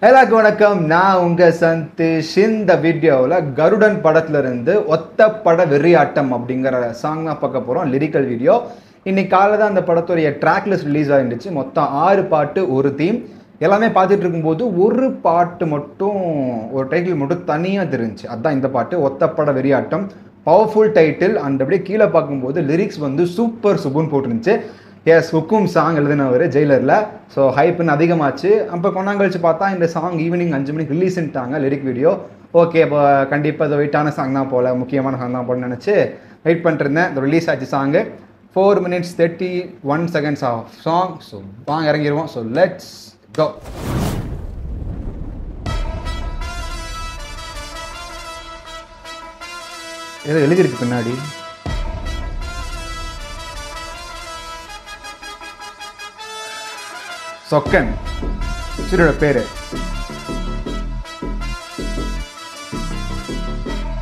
எல்லாருக்கும் வணக்கம். நான் உங்க சந்தோஷ். இந்த வீடியோவில் கருடன் படத்துல இருந்து ஒத்த பட வெறியாட்டம் அப்படிங்கிற சாங் தான் பார்க்க போறோம். Lyrical video. இன்னைக்கு காலையில் தான் அந்த படத்துடைய ட்ராக் லிஸ்ட் ரிலீஸ் ஆகிருந்துச்சு. மொத்தம் 6 பாட்டு, ஒரு தீம். எல்லாமே பார்த்துட்டு இருக்கும்போது ஒரு பாட்டு மட்டும், ஒரு டைட்டில் மட்டும் தனியாக தெரிஞ்சிச்சு. அதுதான் இந்த பாட்டு, ஒத்த பட வெறியாட்டம். Powerful title. அண்ட் அப்படியே கீழே பார்க்கும்போது லிரிக்ஸ் வந்து சூப்பர் சுபுன்னு போட்டுருந்துச்சு. எஸ், ஹுக்கும் சாங் எழுதினவர் ஜெயிலரில். ஸோ ஹைப்புன்னு அதிகமாச்சு. அப்போ கொண்டாங்கழிச்சு பார்த்தா இந்த சாங் ஈவினிங் 5 மணிக்கு ரிலீஸ்ன்ட்டாங்க லிரிக் வீடியோ. ஓகே, இப்போ கண்டிப்பாக இது வெயிட்டான சாங் தான் போல், முக்கியமான சாங் தான் போலன்னு நினச்சி வெயிட் பண்ணிட்டுருந்தேன். இந்த ரிலீஸ் ஆச்சு song. 4 minutes 31 seconds of song. So வாங்க இறங்கிடுவோம். So let's go. ஏதோ எழுதியிருக்கு பின்னாடி. சொக்கன் சூரியோட பேரு.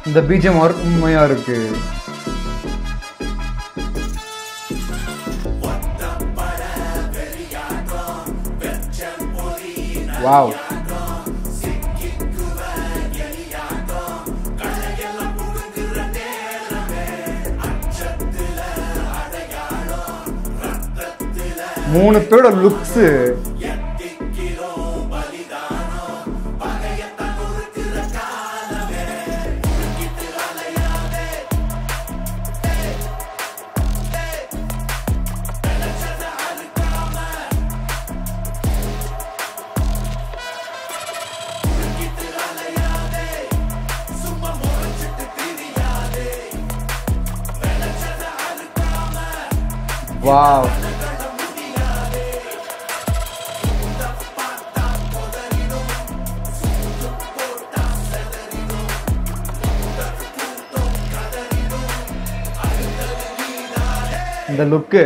இந்த பீஜம் உண்மையா இருக்கு. வாவ். மூணு பேரோட லுக்ஸ். வாவ். இந்த லுக்கு.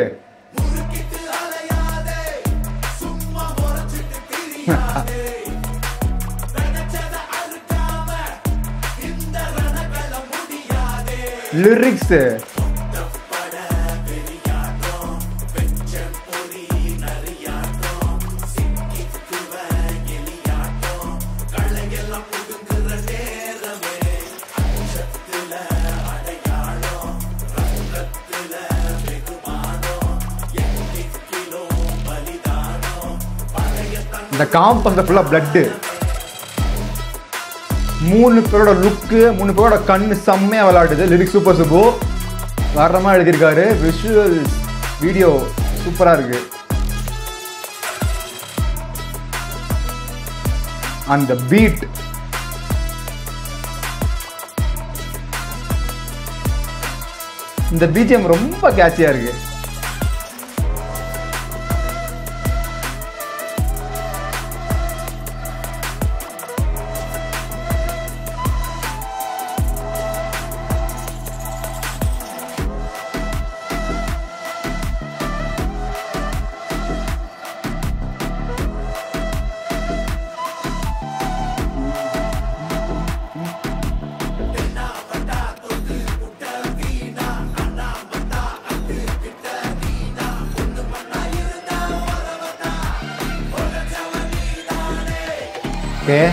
லிரிக்ஸ். இந்த காம்பஸ் ஃபுல்லா பிளட்டு. 3 பேரோட லுக்கு, 3 பேரோட கண்ணு செம்மையா விளையாடுது. லிரிக்ஸ் சூப்பர் சுப்பு வர்றமா எழுதியிருக்காரு. விஷுவல் வீடியோ சூப்பரா இருக்கு. அந்த பீட், இந்த பிஜிஎம் ரொம்ப கேட்சியா இருக்கு. Okay.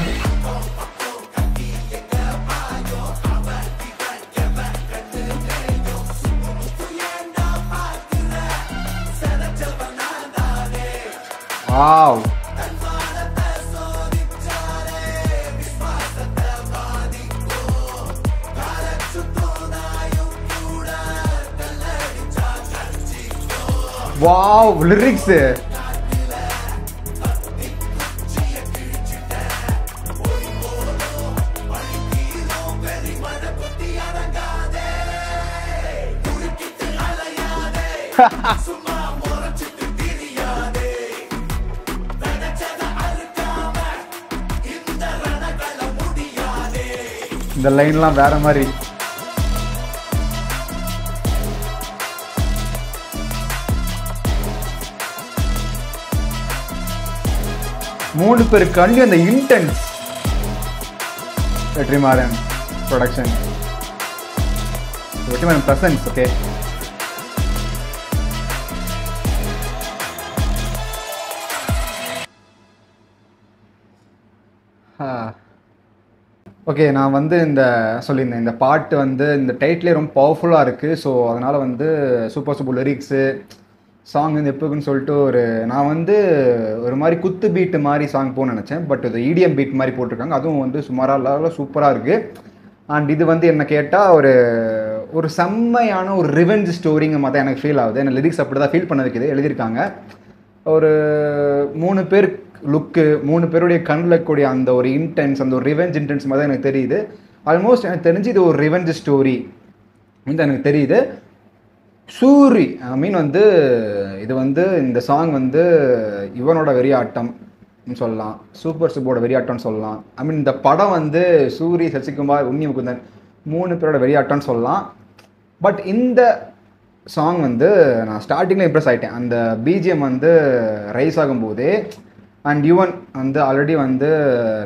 Wow. Wow, lyrics. இந்த லைன்லாம் வேற மாதிரி. மூணு பேர் கண்டி அந்த intense. Vetrimaaran production, Vetrimaaran presents. Okay, okay, நான் வந்து சொல்லியிருந்தேன் இந்த பாட்டு வந்து இந்த டைட்டிலே ரொம்ப பவர்ஃபுல்லாக இருக்குது. ஸோ அதனால் வந்து சூப்பர் சூப்பர் லிரிக்ஸு சாங் வந்து எப்போக்குன்னு சொல்லிட்டு நான் வந்து ஒரு மாதிரி குத்து பீட்டு மாதிரி சாங் போகணும்னு நினச்சேன். பட் இது இடிஎம் பீட் மாதிரி போட்டிருக்காங்க. அதுவும் வந்து சுமாராக சூப்பராக இருக்குது. அண்ட் இது வந்து என்ன கேட்டால் ஒரு செம்மையான ஒரு ரிவெஞ்ச் ஸ்டோரிங்க மாதிரி எனக்கு ஃபீல் ஆகுது. எனக்கு லிரிக்ஸ் அப்படி தான் ஃபீல் பண்ண வைக்குது. எழுதியிருக்காங்க ஒரு 3 பேர் லுக்கு, 3 பேருடைய கண்ணில் இருக்கக்கூடிய அந்த ஒரு இன்டென்ஸ், அந்த ஒரு ரிவெஞ்ச் இன்டென்ஸ் மாதிரி தான் எனக்கு தெரியுது. ஆல்மோஸ்ட் எனக்கு தெரிஞ்சு இது ஒரு ரிவெஞ்ச் ஸ்டோரி வந்து எனக்கு தெரியுது. சூரி ஐ மீன் வந்து இது வந்து இந்த சாங் வந்து இவனோட வெறியாட்டம் சொல்லலாம், சூப்பர் சுப்போட வெறியாட்டம்னு சொல்லலாம். ஐ மீன் இந்த படம் வந்து சூரி, சசிகுமார், உன்னி முகுந்தன் 3 பேரோட வெறியாட்டம்னு சொல்லலாம். பட் இந்த சாங் வந்து நான் ஸ்டார்டிங்கில் இம்ப்ரெஸ் ஆகிட்டேன். அந்த பிஜிஎம் வந்து ரைஸ் ஆகும்போதே அண்ட் யுவன் வந்து ஆல்ரெடி வந்து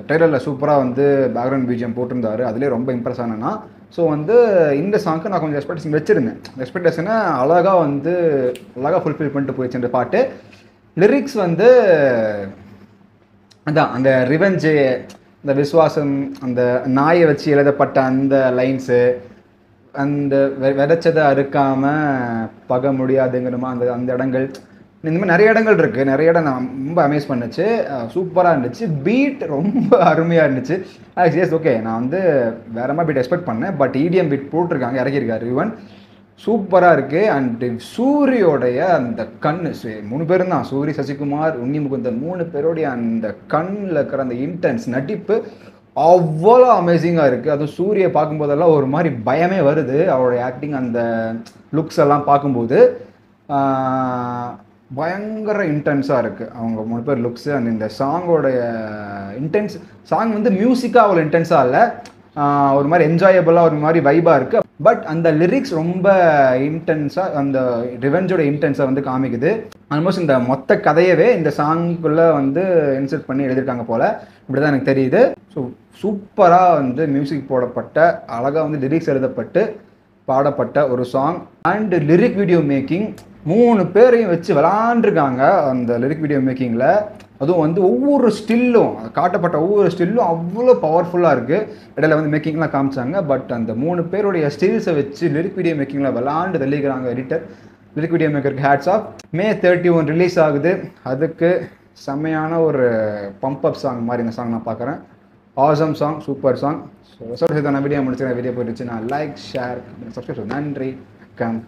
ட்ரெய்லரில் சூப்பராக வந்து பேக்ரவுண்ட் பிஜிஎம் போட்டிருந்தாரு. அதுலேயே ரொம்ப இம்ப்ரெஸ் ஆனேன்னா. ஸோ வந்து இந்த சாங்க்கு நான் கொஞ்சம் எக்ஸ்பெக்டேஷன் வச்சுருந்தேன். எக்ஸ்பெக்டேஷனை அழகாக ஃபுல்ஃபில் பண்ணிட்டு போயிடுச்சு இந்த பாட்டு. லிரிக்ஸ் வந்து அதான் அந்த ரிவெஞ்சு, இந்த விஸ்வாசம், அந்த நாயை வச்சு எழுதப்பட்ட அந்த லைன்ஸு, அந்த விதைச்சதை அறுக்காமல் பக முடியாதுங்கிறமா அந்த அந்த இடங்கள், இந்த மாதிரி நிறைய இடங்கள் இருக்குது. நிறைய இடம் நான் ரொம்ப அமேஸ் பண்ணுச்சு. சூப்பராக இருந்துச்சு. பீட் ரொம்ப அருமையாக இருந்துச்சு. எஸ் ஓகே, நான் வந்து வேற மாதிரி பீட் எக்ஸ்பெக்ட் பண்ணேன். பட் இடிஎம் பீட் போட்டிருக்காங்க, இறக்கியிருக்காரு யுவன். சூப்பராக இருக்குது. அண்ட் சூரியோடைய அந்த கண், 3 பேரும் தான், சூரி, சசிகுமார், உன்னி முகுந்தன் 3 பேருடைய அந்த கண்ணில் இருக்கிற அந்த இன்டென்ஸ் நடிப்பு அவ்வளோ அமேசிங்காக இருக்குது. அதுவும் சூரியை பார்க்கும்போதெல்லாம் ஒரு மாதிரி பயமே வருது. அவருடைய ஆக்டிங், அந்த லுக்ஸ் எல்லாம் பார்க்கும்போது பயங்கர இன்டென்ஸாக இருக்குது அவங்க 3 பேர் லுக்ஸு. அண்ட் இந்த சாங்கோடைய இன்டென்ஸ், சாங் வந்து மியூசிக்காக அவ்வளோ இன்டென்ஸாக இல்லை, ஒரு மாதிரி என்ஜாயபிளாக ஒரு மாதிரி வைபாக இருக்குது. பட் அந்த லிரிக்ஸ் ரொம்ப இன்டென்ஸாக அந்த ரிவெஞ்சோட இன்டென்ஸை வந்து காமிக்குது. ஆல்மோஸ்ட் இந்த மொத்த கதையவே இந்த சாங்குக்குள்ளே வந்து இன்சர்ட் பண்ணி எழுதியிருக்காங்க போல், இப்படி தான் எனக்கு தெரியுது. ஸோ சூப்பராக வந்து மியூசிக் போடப்பட்ட, அழகாக வந்து லிரிக்ஸ் எழுதப்பட்டு பாடப்பட்ட ஒரு song. And lyric video making 3 பேரையும் வச்சு விளாண்டுருக்காங்க அந்த லிரிக் வீடியோ மேக்கிங்கில். அதுவும் வந்து ஒவ்வொரு ஸ்டில்லும், காட்டப்பட்ட ஒவ்வொரு ஸ்டில்லும் அவ்வளோ பவர்ஃபுல்லாக இருக்குது. இடையில வந்து மேக்கிங்லாம் காமிச்சாங்க. பட் அந்த 3 பேருடைய ஸ்டில்ஸை வச்சு லிரிக் வீடியோ மேக்கிங்கில் விளாண்டு தெளிக்கிறாங்க எடிட்டர். லிரிக் வீடியோ மேக்கருக்கு ஹேட்ஸ் ஆஃப். May 31 ரிலீஸ் ஆகுது. அதுக்கு செம்மையான ஒரு பம்ப் அப் சாங் மாதிரி இந்த சாங் நான் பார்க்குறேன். Awesome song, super song. So video முடிச்சு வீடியோ போயிடுச்சு. நான் லைக், ஷேர், சப்ஸ்கிரைப். நன்றி, வணக்கம்.